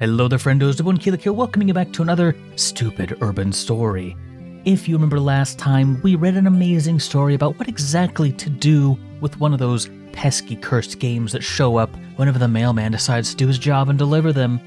Hello there friendos, Newbornkilik here, welcoming you back to another stupid urban story. If you remember last time, we read an amazing story about what exactly to do with one of those pesky cursed games that show up whenever the mailman decides to do his job and deliver them,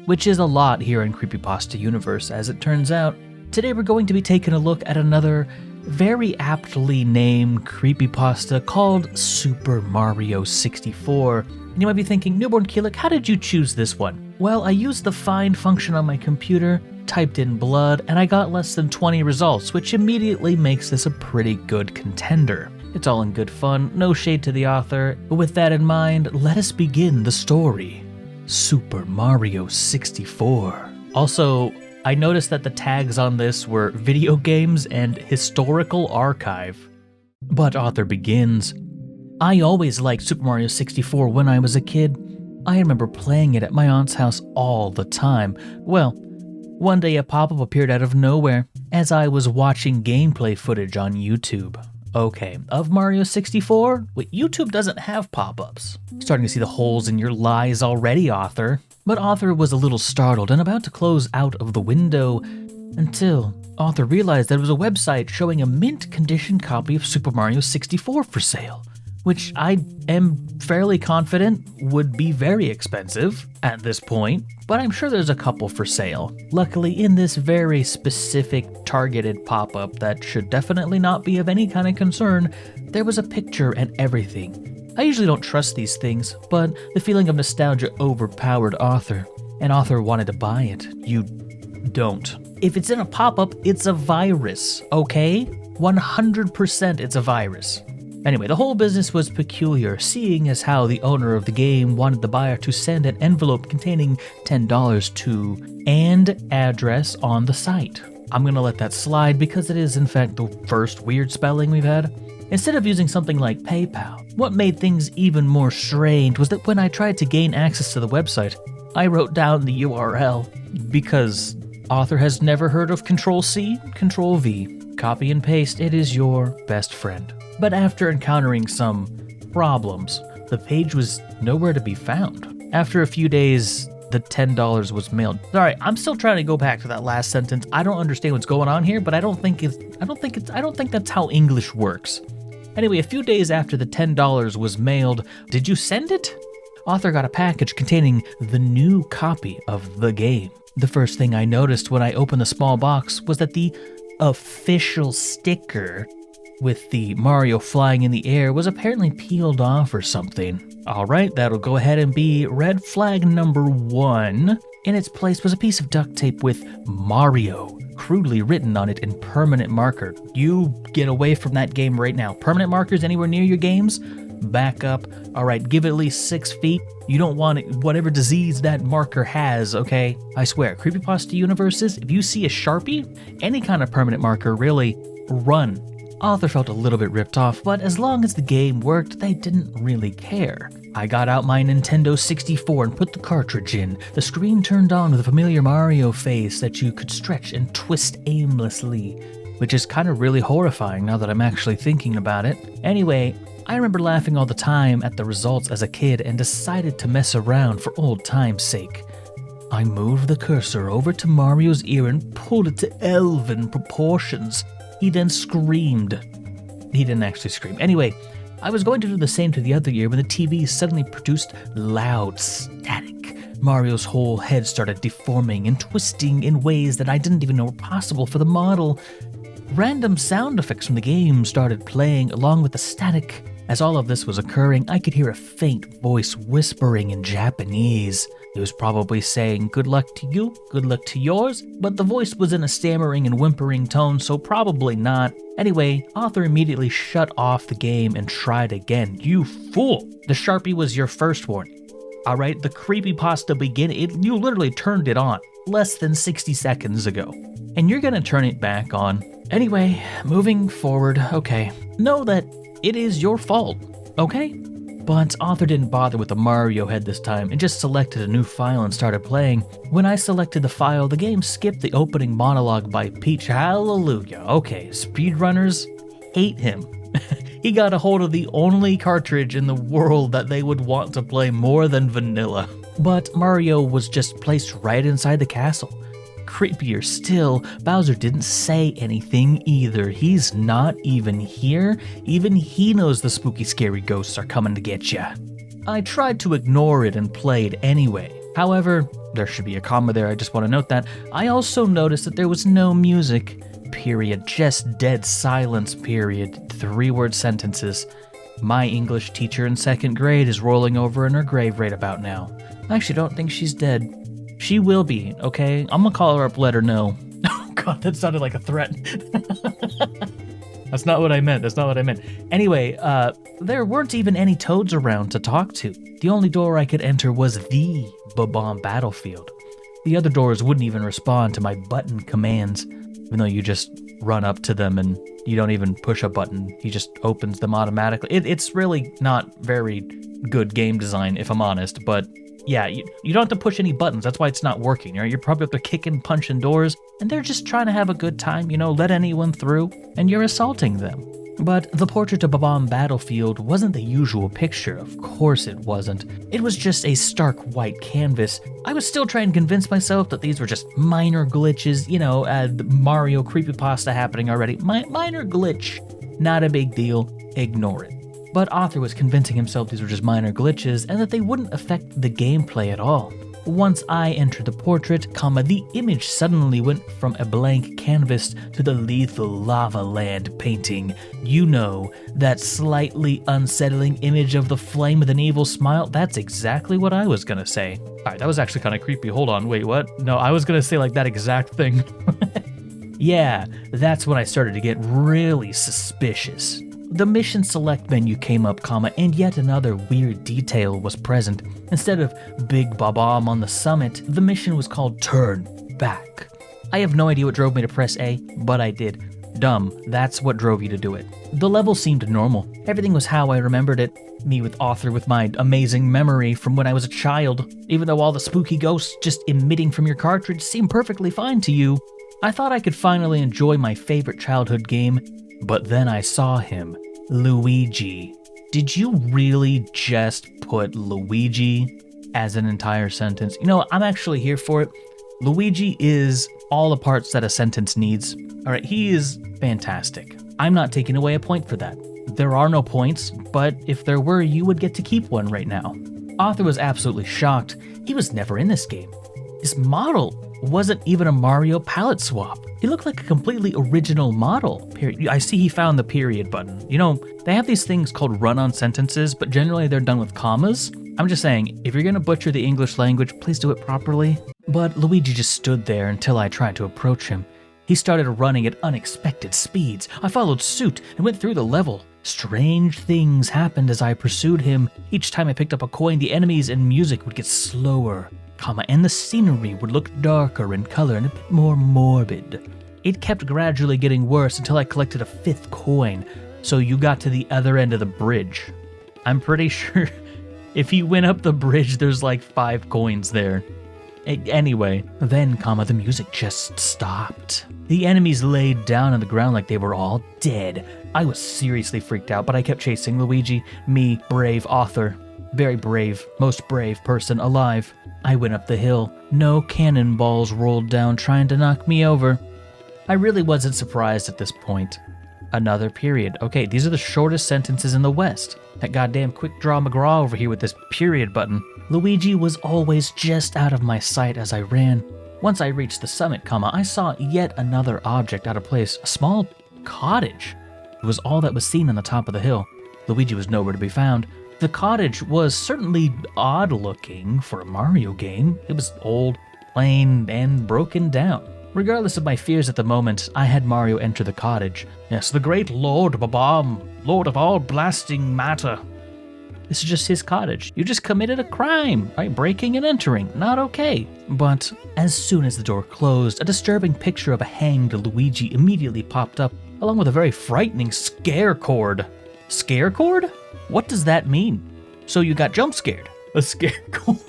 which is a lot here in Creepypasta universe as it turns out. Today we're going to be taking a look at another very aptly named creepypasta called Super Mario 64. And you might be thinking, Newbornkilik, how did you choose this one? Well, I used the find function on my computer, typed in blood, and I got less than 20 results, which immediately makes this a pretty good contender. It's all in good fun, no shade to the author, but with that in mind, let us begin the story. Super Mario 64. Also, I noticed that the tags on this were video games and historical archive. But author begins. I always liked Super Mario 64 when I was a kid. I remember playing it at my aunt's house all the time. Well, one day a pop-up appeared out of nowhere as I was watching gameplay footage on YouTube. Okay, of Mario 64? Wait, YouTube doesn't have pop-ups. Starting to see the holes in your lies already, author. But author was a little startled and about to close out of the window until author realized that it was a website showing a mint condition copy of Super Mario 64 for sale, which I am fairly confident would be very expensive at this point, but I'm sure there's a couple for sale. Luckily, in this very specific targeted pop-up that should definitely not be of any kind of concern, there was a picture and everything. I usually don't trust these things, but the feeling of nostalgia overpowered author, and author wanted to buy it. You don't. If it's in a pop-up, it's a virus, okay? 100% it's a virus. Anyway, the whole business was peculiar, seeing as how the owner of the game wanted the buyer to send an envelope containing $10 to and address on the site. I'm gonna let that slide because it is in fact the first weird spelling we've had. Instead of using something like PayPal, what made things even more strange was that when I tried to gain access to the website, I wrote down the URL because author has never heard of Control-C, Control-V. Copy and paste, it is your best friend. But after encountering some problems, the page was nowhere to be found. After a few days, the $10 was mailed. Sorry, I'm still trying to go back to that last sentence. I don't understand what's going on here, but I don't think that's how English works. Anyway, a few days after the $10 was mailed, did you send it? Author got a package containing the new copy of the game. The first thing I noticed when I opened the small box was that the official sticker with the Mario flying in the air was apparently peeled off or something. Alright, that'll go ahead and be red flag number 1. In its place was a piece of duct tape with Mario crudely written on it in permanent marker. You get away from that game right now. Permanent markers anywhere near your games? Back up. Alright, give it at least 6 feet. You don't want it, whatever disease that marker has, okay? I swear, Creepypasta universes, if you see a Sharpie, any kind of permanent marker, really, run. Author felt a little bit ripped off, but as long as the game worked, they didn't really care. I got out my Nintendo 64 and put the cartridge in. The screen turned on with a familiar Mario face that you could stretch and twist aimlessly, which is kind of really horrifying now that I'm actually thinking about it. Anyway, I remember laughing all the time at the results as a kid and decided to mess around for old time's sake. I moved the cursor over to Mario's ear and pulled it to elven proportions. He then screamed. He didn't actually scream. Anyway, I was going to do the same to the other ear when the TV suddenly produced loud static. Mario's whole head started deforming and twisting in ways that I didn't even know were possible for the model. Random sound effects from the game started playing along with the static. As all of this was occurring, I could hear a faint voice whispering in Japanese. It was probably saying, "Good luck to you, good luck to yours," but the voice was in a stammering and whimpering tone, so probably not. Anyway, author immediately shut off the game and tried again. You fool! The Sharpie was your first warning. Alright, the creepypasta you literally turned it on less than 60 seconds ago. And you're gonna turn it back on. Anyway, moving forward, okay. Know that it is your fault, okay? But author didn't bother with the Mario head this time and just selected a new file and started playing. When I selected the file, the game skipped the opening monologue by Peach. Hallelujah. Okay, speedrunners hate him. He got a hold of the only cartridge in the world that they would want to play more than vanilla. But Mario was just placed right inside the castle. Creepier still, Bowser didn't say anything either. He's not even here. Even he knows the spooky scary ghosts are coming to get ya. I tried to ignore it and played anyway. However, there should be a comma there, I just want to note that. I also noticed that there was no music, period, just dead silence, period, 3-word sentences. My English teacher in 2nd grade is rolling over in her grave right about now. I actually don't think she's dead. She will be, okay? I'm gonna call her up, let her know. Oh god, that sounded like a threat. That's not what I meant. Anyway, there weren't even any toads around to talk to. The only door I could enter was the Bob-omb battlefield. The other doors wouldn't even respond to my button commands, even though you just run up to them and you don't even push a button. He just opens them automatically. It's really not very good game design, if I'm honest, but yeah, you don't have to push any buttons. That's why it's not working. You're probably up there kicking, punching doors, and they're just trying to have a good time, let anyone through, and you're assaulting them. But the portrait of Bob-omb battlefield wasn't the usual picture. Of course it wasn't. It was just a stark white canvas. I was still trying to convince myself that these were just minor glitches, the Mario creepypasta happening already. Minor glitch. Not a big deal. Ignore it. But Arthur was convincing himself these were just minor glitches and that they wouldn't affect the gameplay at all. Once I entered the portrait, the image suddenly went from a blank canvas to the lethal lava land painting. That slightly unsettling image of the flame with an evil smile. That's exactly what I was gonna say. Alright, that was actually kind of creepy. Hold on, wait, what? No, I was gonna say like that exact thing. Yeah, that's when I started to get really suspicious. The mission select menu came up, and yet another weird detail was present. Instead of Big Bob-omb on the summit, the mission was called Turn Back. I have no idea what drove me to press A, but I did. Dumb, that's what drove you to do it. The level seemed normal. Everything was how I remembered it. Me with Arthur with my amazing memory from when I was a child. Even though all the spooky ghosts just emitting from your cartridge seemed perfectly fine to you, I thought I could finally enjoy my favorite childhood game. But then I saw him, Luigi. Did you really just put Luigi as an entire sentence? I'm actually here for it. Luigi is all the parts that a sentence needs. Alright, he is fantastic. I'm not taking away a point for that. There are no points, but if there were, you would get to keep one right now. Arthur was absolutely shocked. He was never in this game. His model wasn't even a Mario palette swap. He looked like a completely original model. I see he found the period button. They have these things called run-on sentences, but generally they're done with commas. I'm just saying, if you're gonna butcher the English language, please do it properly. But Luigi just stood there until I tried to approach him. He started running at unexpected speeds. I followed suit and went through the level. Strange things happened as I pursued him. Each time I picked up a coin, the enemies and music would get slower, and the scenery would look darker in color and a bit more morbid. It kept gradually getting worse until I collected a 5th coin, so you got to the other end of the bridge. I'm pretty sure if you went up the bridge, there's like 5 coins there. Anyway, then, the music just stopped. The enemies laid down on the ground like they were all dead. I was seriously freaked out, but I kept chasing Luigi, me, brave Arthur. Very brave, most brave person alive. I went up the hill. No cannonballs rolled down trying to knock me over. I really wasn't surprised at this point. Another period. Okay, these are the shortest sentences in the West. That goddamn Quick Draw McGraw over here with this period button. Luigi was always just out of my sight as I ran. Once I reached the summit, I saw yet another object out of place. A small cottage. It was all that was seen on the top of the hill. Luigi was nowhere to be found. The cottage was certainly odd looking for a Mario game. It was old, plain, and broken down. Regardless of my fears at the moment, I had Mario enter the cottage. Yes, the great Lord Bob-omb, Lord of all blasting matter. This is just his cottage. You just committed a crime, right? Breaking and entering, not okay. But as soon as the door closed, a disturbing picture of a hanged Luigi immediately popped up, along with a very frightening scare cord. Scare cord? What does that mean? So you got jump scared. A scare cord.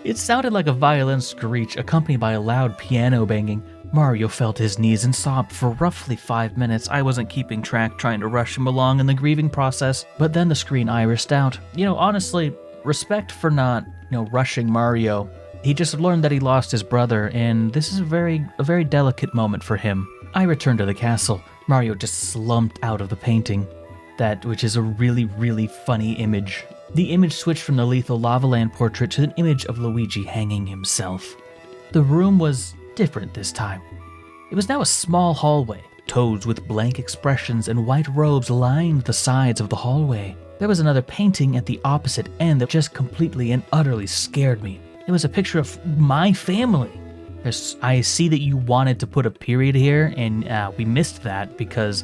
It sounded like a violin screech accompanied by a loud piano banging. Mario felt his knees and sobbed for roughly 5 minutes. I wasn't keeping track, trying to rush him along in the grieving process, but then the screen irised out. Honestly, respect for not rushing Mario. He just learned that he lost his brother, and this is a very delicate moment for him. I returned to the castle. Mario just slumped out of the painting. Which is a really, really funny image. The image switched from the lethal lava land portrait to an image of Luigi hanging himself. The room was different this time. It was now a small hallway. Toads with blank expressions and white robes lined the sides of the hallway. There was another painting at the opposite end that just completely and utterly scared me. It was a picture of my family. I see that you wanted to put a period here, and we missed that because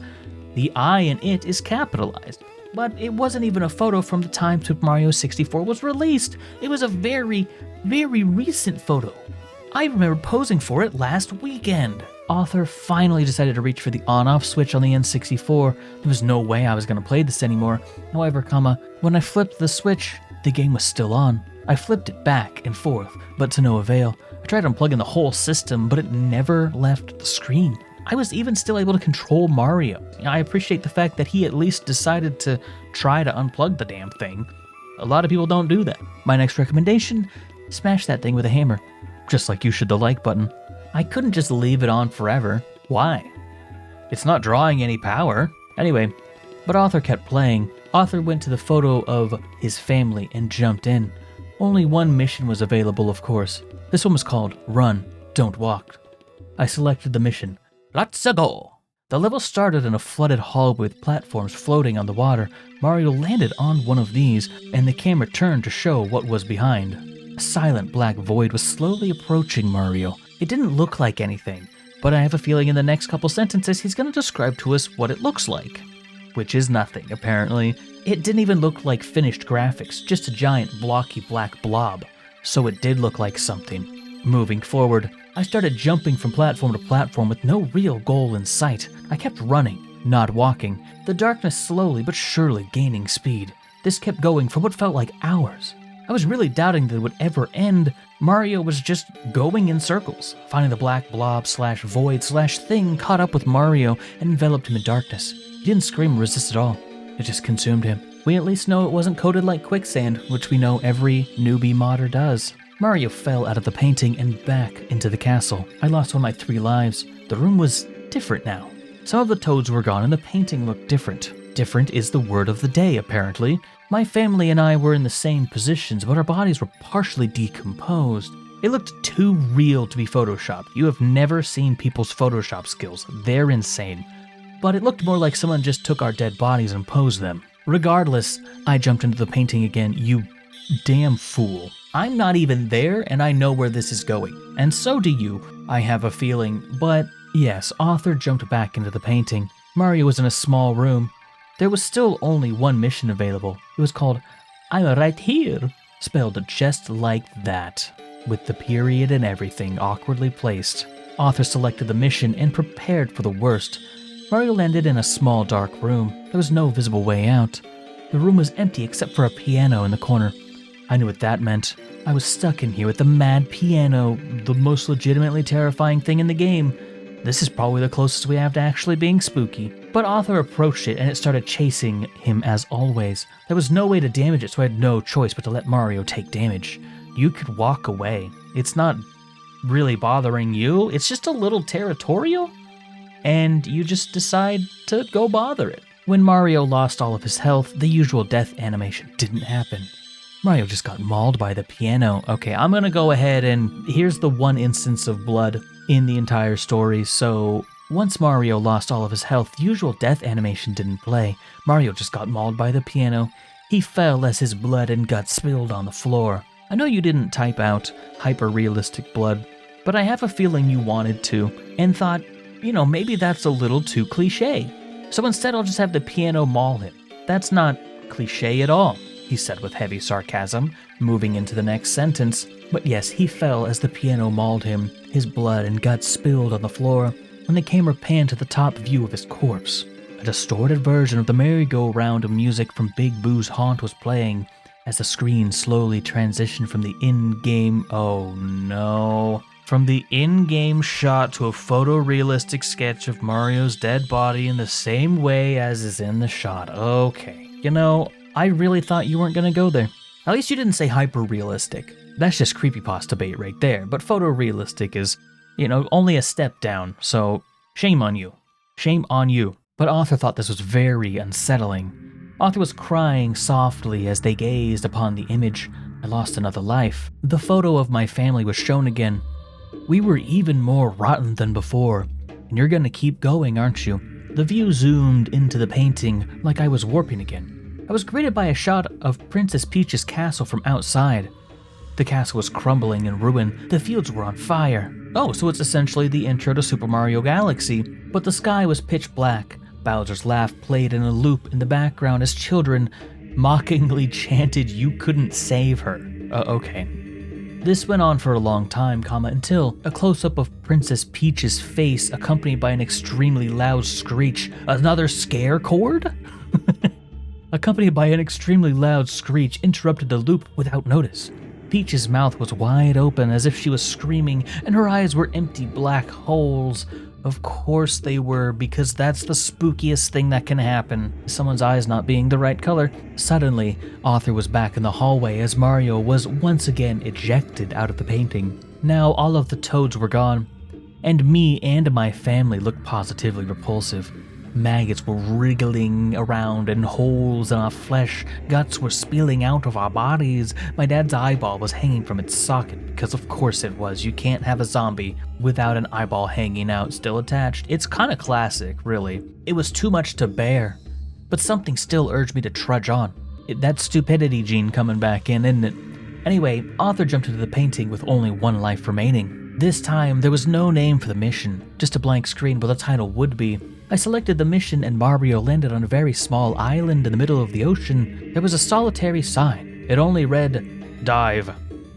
the I in it is capitalized. But it wasn't even a photo from the time Super Mario 64 was released. It was a very, very recent photo. I remember posing for it last weekend. Author finally decided to reach for the on-off switch on the N64. There was no way I was going to play this anymore. However, when I flipped the switch, the game was still on. I flipped it back and forth, but to no avail. I tried unplugging the whole system, but it never left the screen. I was even still able to control Mario. I appreciate the fact that he at least decided to try to unplug the damn thing. A lot of people don't do that. My next recommendation, smash that thing with a hammer. Just like you should the like button. I couldn't just leave it on forever. Why? It's not drawing any power. Anyway, but Author kept playing. Author went to the photo of his family and jumped in. Only one mission was available, of course. This one was called Run, Don't Walk. I selected the mission. Let's go! The level started in a flooded hallway with platforms floating on the water. Mario landed on one of these, and the camera turned to show what was behind. A silent black void was slowly approaching Mario. It didn't look like anything, but I have a feeling in the next couple sentences he's going to describe to us what it looks like. Which is nothing, apparently. It didn't even look like finished graphics, just a giant blocky black blob. So it did look like something. Moving forward, I started jumping from platform to platform with no real goal in sight. I kept running, not walking, the darkness slowly but surely gaining speed. This kept going for what felt like hours. I was really doubting that it would ever end. Mario was just going in circles. Finding the black blob / void / thing caught up with Mario and enveloped him in darkness. He didn't scream or resist at all. It just consumed him. We at least know it wasn't coated like quicksand, which we know every newbie modder does. Mario fell out of the painting and back into the castle. I lost one of my 3 lives. The room was different now. Some of the toads were gone and the painting looked different. Different is the word of the day, apparently. My family and I were in the same positions, but our bodies were partially decomposed. It looked too real to be photoshopped. You have never seen people's Photoshop skills. They're insane. But it looked more like someone just took our dead bodies and posed them. Regardless, I jumped into the painting again. You damn fool. I'm not even there, and I know where this is going. And so do you, I have a feeling. But yes, Author jumped back into the painting. Mario was in a small room. There was still only one mission available. It was called I'm Right Here, spelled just like that, with the period and everything awkwardly placed. Author selected the mission and prepared for the worst. Mario landed in a small dark room. There was no visible way out. The room was empty except for a piano in the corner. I knew what that meant. I was stuck in here with the mad piano, the most legitimately terrifying thing in the game. This is probably the closest we have to actually being spooky. But Author approached it and it started chasing him as always. There was no way to damage it, so I had no choice but to let Mario take damage. You could walk away. It's not really bothering you. It's just a little territorial. And you just decide to go bother it. When Mario lost all of his health, the usual death animation didn't happen. Mario just got mauled by the piano. Okay, I'm gonna go ahead and here's the one instance of blood in the entire story. So once Mario lost all of his health, the usual death animation didn't play. Mario just got mauled by the piano. He fell as his blood and guts spilled on the floor. I know you didn't type out hyper-realistic blood, but I have a feeling you wanted to, and thought, maybe that's a little too cliche. So instead I'll just have the piano maul him. That's not cliche at all, he said with heavy sarcasm, moving into the next sentence. But yes, he fell as the piano mauled him. His blood and guts spilled on the floor, and the camera panned to the top view of his corpse. A distorted version of the merry-go-round music from Big Boo's Haunt was playing as the screen slowly transitioned from the in-game shot to a photorealistic sketch of Mario's dead body in the same way as is in the shot. Okay, I really thought you weren't going to go there. At least you didn't say hyper-realistic. That's just creepypasta bait right there, but photorealistic is, only a step down, so shame on you. Shame on you. But Arthur thought this was very unsettling. Arthur was crying softly as they gazed upon the image. I lost another life. The photo of my family was shown again. We were even more rotten than before, and you're gonna keep going, aren't you? The view zoomed into the painting like I was warping again. I was greeted by a shot of Princess Peach's castle from outside. The castle was crumbling in ruin. The fields were on fire. Oh, so it's essentially the intro to Super Mario Galaxy, but the sky was pitch black. Bowser's laugh played in a loop in the background as children mockingly chanted, "You couldn't save her." Okay. This went on for a long time, until a close-up of Princess Peach's face accompanied by an extremely loud screech. Another scare chord? Accompanied by an extremely loud screech interrupted the loop without notice. Peach's mouth was wide open as if she was screaming, and her eyes were empty black holes. Of course they were, because that's the spookiest thing that can happen. Someone's eyes not being the right color. Suddenly, Arthur was back in the hallway as Mario was once again ejected out of the painting. Now all of the toads were gone, and me and my family looked positively repulsive. Maggots were wriggling around in holes in our flesh. Guts were spilling out of our bodies. My dad's eyeball was hanging from its socket, because of course it was. You can't have a zombie without an eyeball hanging out still attached. It's kind of classic, really. It was too much to bear, but something still urged me to trudge on. That stupidity gene coming back in, isn't it? Anyway, Arthur jumped into the painting with only one life remaining. This time, there was no name for the mission, just a blank screen where the title would be. I selected the mission and Mario landed on a very small island in the middle of the ocean. There was a solitary sign. It only read, "Dive."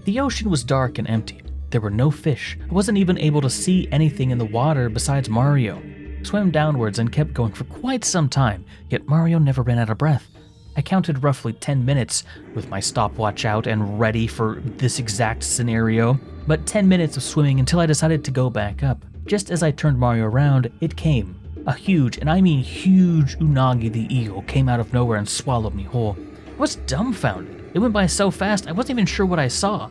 The ocean was dark and empty. There were no fish. I wasn't even able to see anything in the water besides Mario. I swam downwards and kept going for quite some time, yet Mario never ran out of breath. I counted roughly 10 minutes with my stopwatch out and ready for this exact scenario. But 10 minutes of swimming until I decided to go back up. Just as I turned Mario around, it came. A huge, and I mean huge, Unagi the eagle came out of nowhere and swallowed me whole. I was dumbfounded. It went by so fast, I wasn't even sure what I saw.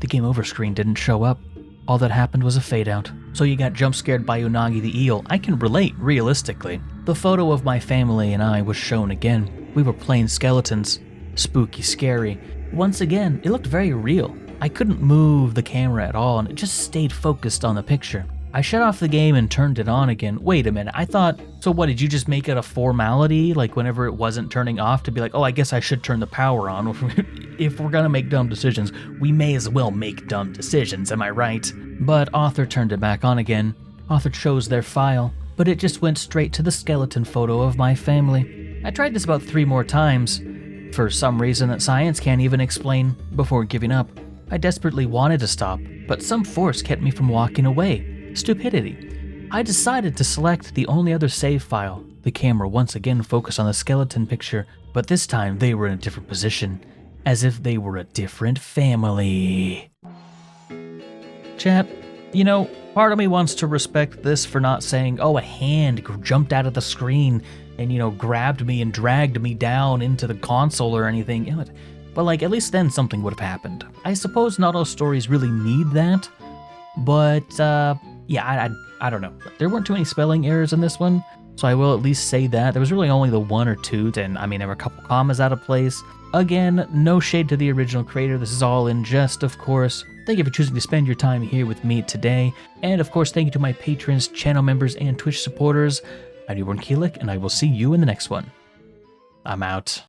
The game over screen didn't show up. All that happened was a fade out. So you got jump scared by Unagi the eel. I can relate, realistically. The photo of my family and I was shown again. We were plain skeletons. Spooky, scary. Once again, it looked very real. I couldn't move the camera at all, and it just stayed focused on the picture. I shut off the game and turned it on again. Wait a minute, I thought, so what, did you just make it a formality? Like whenever it wasn't turning off to be like, oh, I guess I should turn the power on. If we're gonna make dumb decisions, we may as well make dumb decisions, am I right? But Arthur turned it back on again. Arthur chose their file, but it just went straight to the skeleton photo of my family. I tried this about 3 more times, for some reason that science can't even explain, before giving up. I desperately wanted to stop, but some force kept me from walking away. Stupidity. I decided to select the only other save file. The camera once again focused on the skeleton picture, but this time they were in a different position, as if they were a different family. Chat, part of me wants to respect this for not saying, oh, a hand jumped out of the screen and, grabbed me and dragged me down into the console or anything. But at least then something would have happened. I suppose not all stories really need that, but yeah, I don't know. There weren't too many spelling errors in this one, so I will at least say that. There was really only the 1 or 2, and there were a couple commas out of place. Again, no shade to the original creator. This is all in jest, of course. Thank you for choosing to spend your time here with me today. And of course, thank you to my patrons, channel members, and Twitch supporters. I'm Newbornkilik, and I will see you in the next one. I'm out.